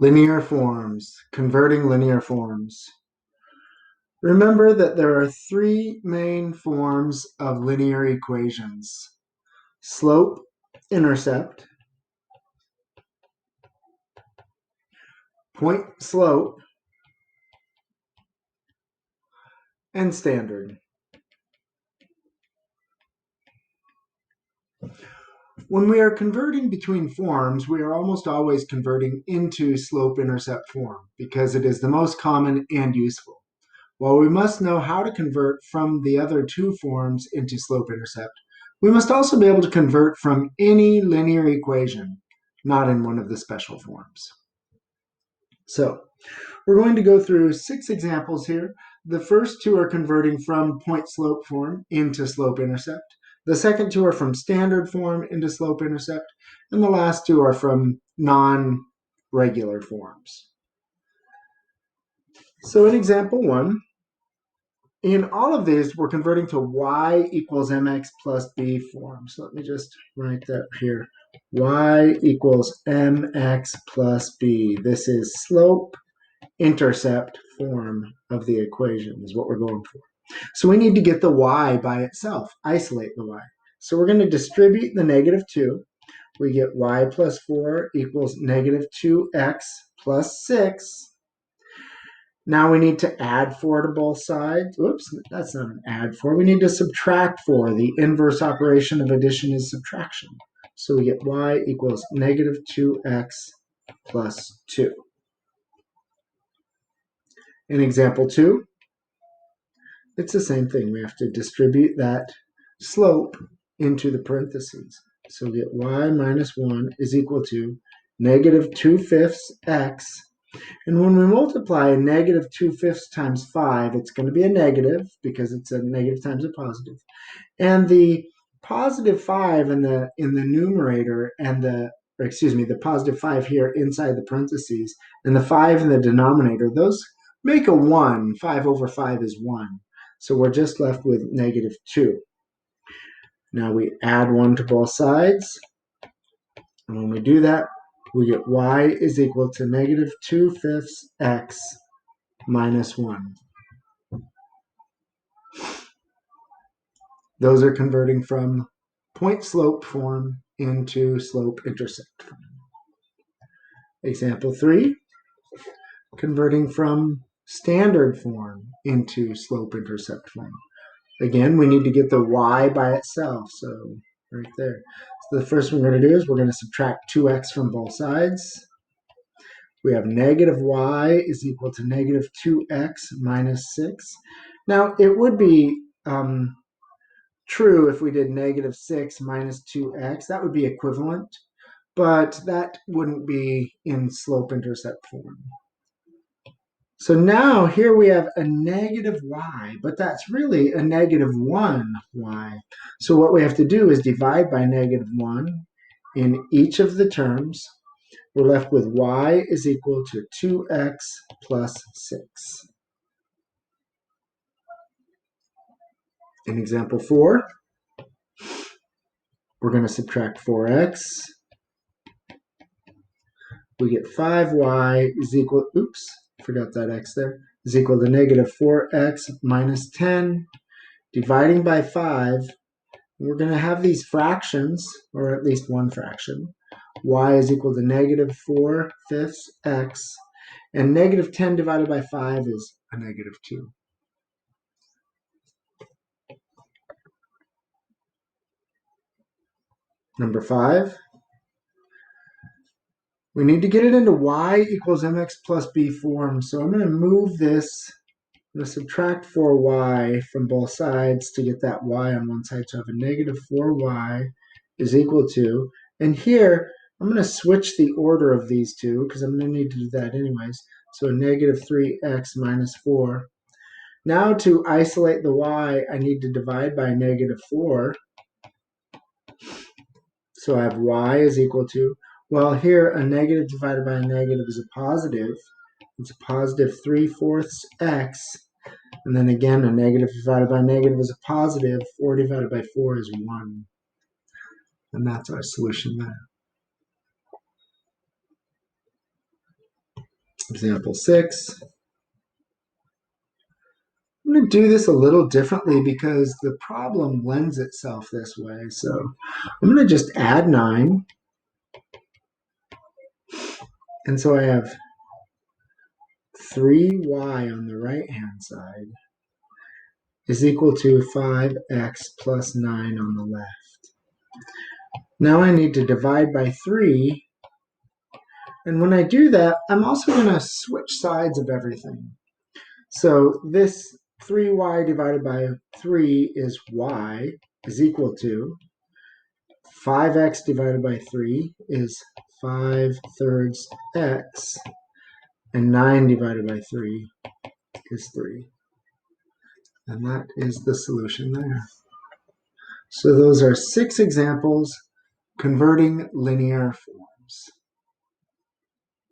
Linear forms, converting linear forms. Remember that there are three main forms of linear equations: slope, intercept, point slope, and standard. When we are converting between forms, we are almost always converting into slope-intercept form because it is the most common and useful. While we must know how to convert from the other two forms into slope-intercept, we must also be able to convert from any linear equation, not in one of the special forms. So, we're going to go through 6 examples here. The first two are converting from point-slope form into slope-intercept. The second two are from standard form into slope-intercept. And the last two are from non-regular forms. So in example 1, in all of these, we're converting to y equals mx plus b form. So let me just write that here. Y equals mx plus b. This is slope-intercept form of the equation is what we're going for. So we need to get the y by itself, isolate the y. So we're going to distribute the negative 2. We get y plus 4 equals negative 2x plus 6. Now we need to add 4 to both sides. Oops, that's not an add 4. We need to subtract 4. The inverse operation of addition is subtraction. So we get y equals negative 2x plus 2. In example 2, it's the same thing. We have to distribute that slope into the parentheses. So we get y minus 1 is equal to negative 2/5 x. And when we multiply negative 2/5 times 5, it's going to be a negative because it's a negative times a positive. And the positive 5 in the numerator and the positive 5 here inside the parentheses and the 5 in the denominator, those make a 1. 5 over 5 is 1. So we're just left with negative 2. Now we add 1 to both sides. And when we do that, we get y is equal to negative 2/5 x minus 1. Those are converting from point-slope form into slope-intercept form. Example 3, converting from standard form into slope-intercept form. Again, we need to get the y by itself, so right there. So the first thing we're going to do is we're going to subtract 2x from both sides. We have negative y is equal to negative 2x minus 6. Now, it would be true if we did negative 6 minus 2x. That would be equivalent, but that wouldn't be in slope-intercept form. So now here we have a negative y, but that's really a negative 1y. So what we have to do is divide by negative 1 in each of the terms. We're left with y is equal to 2x plus 6. In example 4, we're going to subtract 4x. We get 5y is equal, oops, forgot that x there, is equal to negative 4x minus 10. Dividing by 5, we're going to have these fractions, or at least one fraction. Y is equal to negative 4/5 x, and negative 10 divided by 5 is a negative 2. Number 5, we need to get it into y equals mx plus b form. So I'm going to move this. I'm going to subtract 4y from both sides to get that y on one side. So I have a negative 4y is equal to, and here I'm going to switch the order of these two because I'm going to need to do that anyways. So negative 3x minus 4. Now to isolate the y, I need to divide by negative 4. So I have y is equal to, well, here a negative divided by a negative is a positive. It's a positive 3/4 x. And then again, a negative divided by a negative is a positive. 4 divided by 4 is 1. And that's our solution there. Example 6. I'm going to do this a little differently because the problem lends itself this way. So I'm going to just add 9. And so I have 3y on the right-hand side is equal to 5x plus 9 on the left. Now I need to divide by 3. And when I do that, I'm also going to switch sides of everything. So this 3y divided by 3 is y is equal to 5x divided by 3 is 5/3 x, and 9 divided by 3 is 3. And that is the solution there. So those are 6 examples converting linear form.